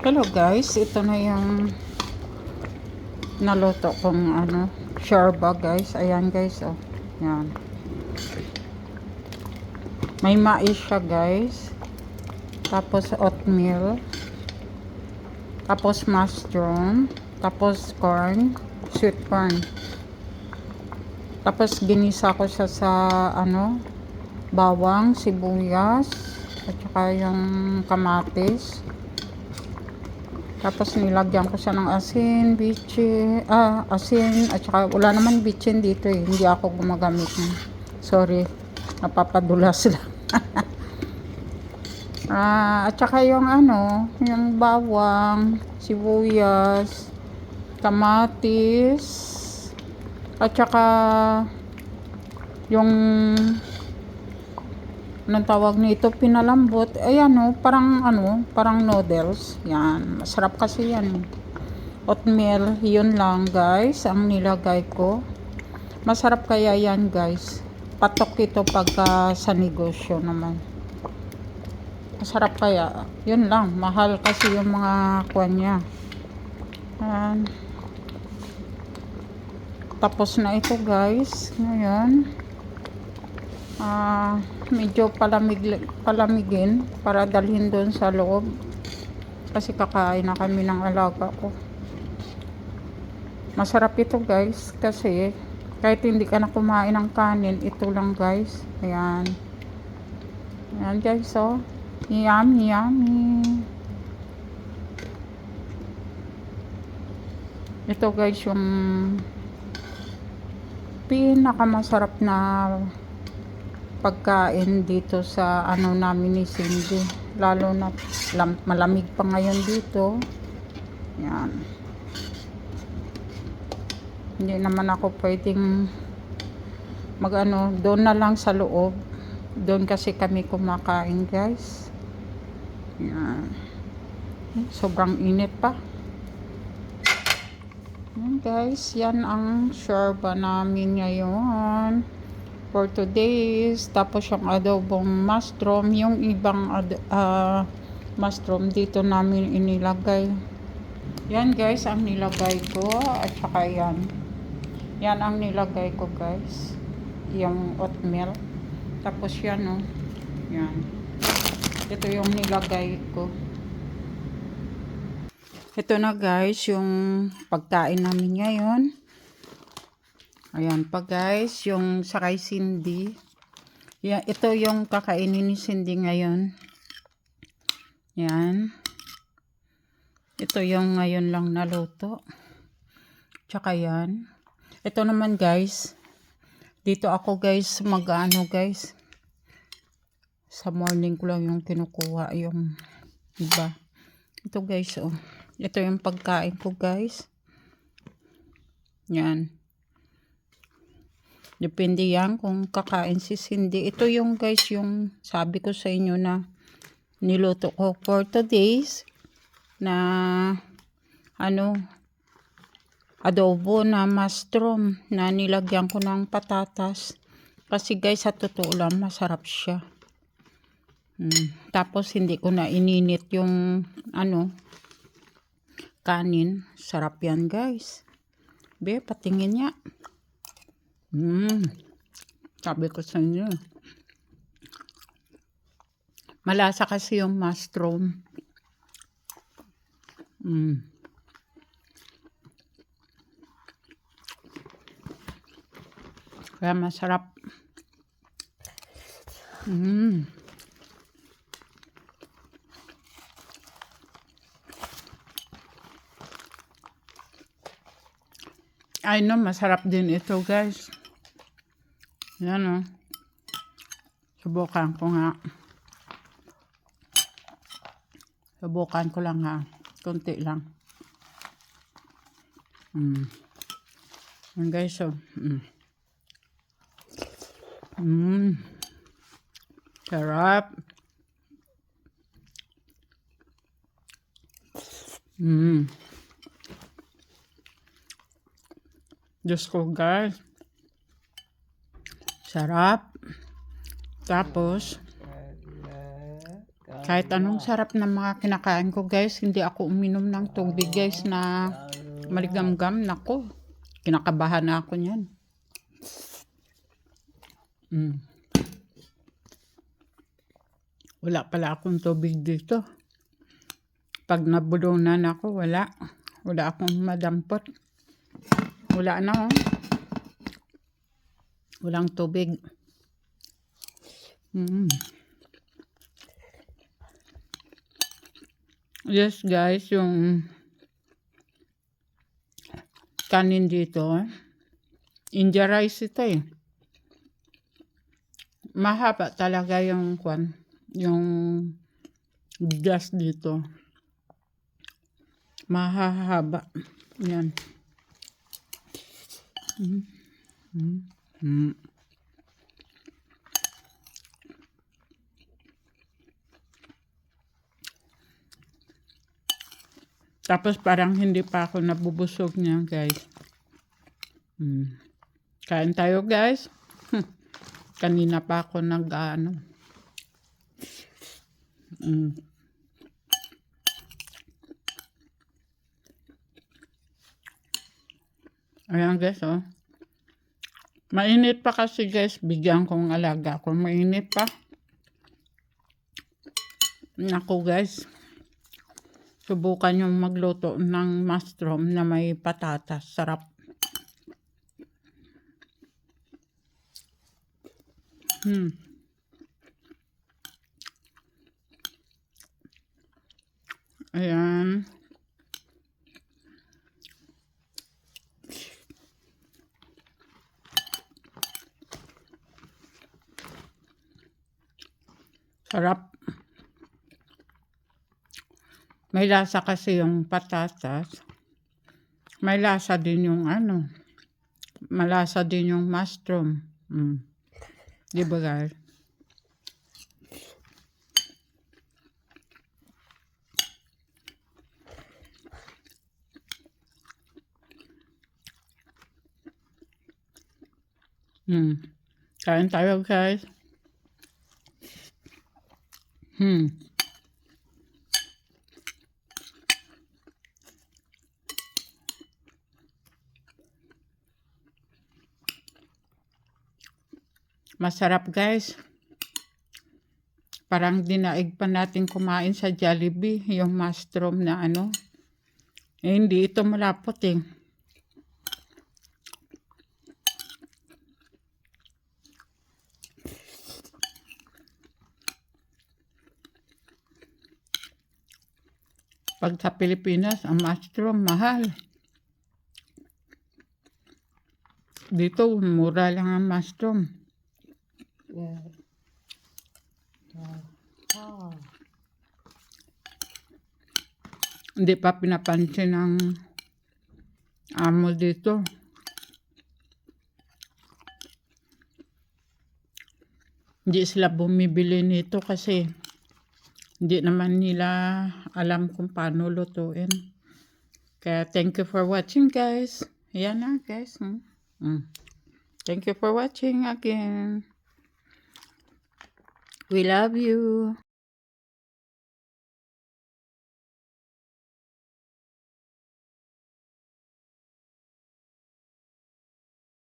Hello guys, ito na yung naluto kong shorba guys. Ayan guys, oh. Yan. May mais siya guys. Tapos oatmeal. Tapos mushroom. Tapos corn. Sweet corn. Tapos ginisa ko siya sa bawang, sibuyas, at saka yung kamatis. Tapos nilagyan ko siya ng asin, asin, at saka wala naman bitchin dito eh. Hindi ako gumagamit ng. Sorry, napapadulas lang. At saka yung yung bawang, sibuyas, kamatis, at saka yung anong tawag nito, pinalambot. Ayan parang noodles. Yan, masarap kasi yan. Oatmeal, yun lang guys ang nilagay ko. Masarap kaya yan guys. Patok ito pagka sa negosyo naman. Masarap kaya. Yun lang, mahal kasi yung mga kuwan niya. Tapos na ito guys. Ngayon medyo palamigin para dalhin doon sa loob kasi kakain na kami ng alaga ko. Masarap ito guys kasi kahit hindi ka na kumain ng kanin, ito lang guys. Ayan guys, oh, yummy ito guys yung pinakamasarap na pagkain dito sa namin ni Cindy, lalo na malamig pa ngayon dito. Yan, hindi naman ako pwedeng doon na lang sa loob. Doon kasi kami kumakain guys. Yan, sobrang init pa. Yan guys, yan ang shorba namin ngayon for today's. Tapos yung adobong mushroom, yung ibang mushroom dito namin inilagay. Yan guys ang nilagay ko, at saka yan ang nilagay ko guys, yung oatmeal. Tapos yan, oh, yan, ito yung nilagay ko. Ito na guys yung pagkain namin ngayon. Ayan pa guys, yung sakay Cindy. Yan, ito yung kakainin ni Cindy ngayon. Yan. Ito yung ngayon lang naluto. Tsaka yan. Ito naman guys, dito ako guys guys. Sa morning ko lang yung kinukuha yung iba. Ito guys, oh. Ito yung pagkain ko guys. Yan. Depende yan kung kakain si Cindy. Ito yung guys, yung sabi ko sa inyo na niluto ko for today's na adobo na mushroom na nilagyan ko ng patatas. Kasi guys, sa totoo lang, masarap siya. Tapos hindi ko na ininit yung kanin. Sarap yan guys. Be, patingin niya. Sabi ko sa inyo, malasa kasi yung mushroom. Kaya masarap. I know, masarap din ito guys. Yan, oh. Subukan ko nga. Subukan ko lang ha. Kunti lang. Yan guys, oh. Sarap. Diyos ko guys. Sarap. Tapos Kahit anong sarap ng mga kinakain ko guys, hindi ako uminom ng tubig guys na maligamgam. Nako, kinakabahan na ako niyan. Wala pala akong tubig dito. Pag nabulunan ako, wala. Wala akong madampot. Wala na oh. Walang tubig. Yes guys, yung kanin dito, India rice ito eh. Mahaba talaga yung yung gas dito. Mahahaba. Yan. Tapos parang hindi pa ako nabubusog niya guys. Kain tayo guys. Kanina pa ako nag-ano. Ayan guys oh. Mainit pa kasi guys. Bigyan kong alaga ko. Mainit pa. Naku guys. Subukan yung magluto ng mushroom na may patatas. Sarap. Ayan. Sarap. May lasa kasi yung patatas. May lasa din yung ano. Malasa din yung mushroom. Di ba guys? Kain tayo guys. Masarap guys. Parang dinaig pa natin kumain sa Jollibee. Yung mushroom na ano. Eh, hindi ito malapot eh. Pag sa Pilipinas, ang mushroom mahal. Dito, mura lang ang mushroom. Hindi pa pinapansin ng amo dito. Hindi sila bumibili nito kasi hindi naman nila alam kung paano lutuin. Kaya thank you for watching guys. Yan na guys. Thank you for watching again. We love you.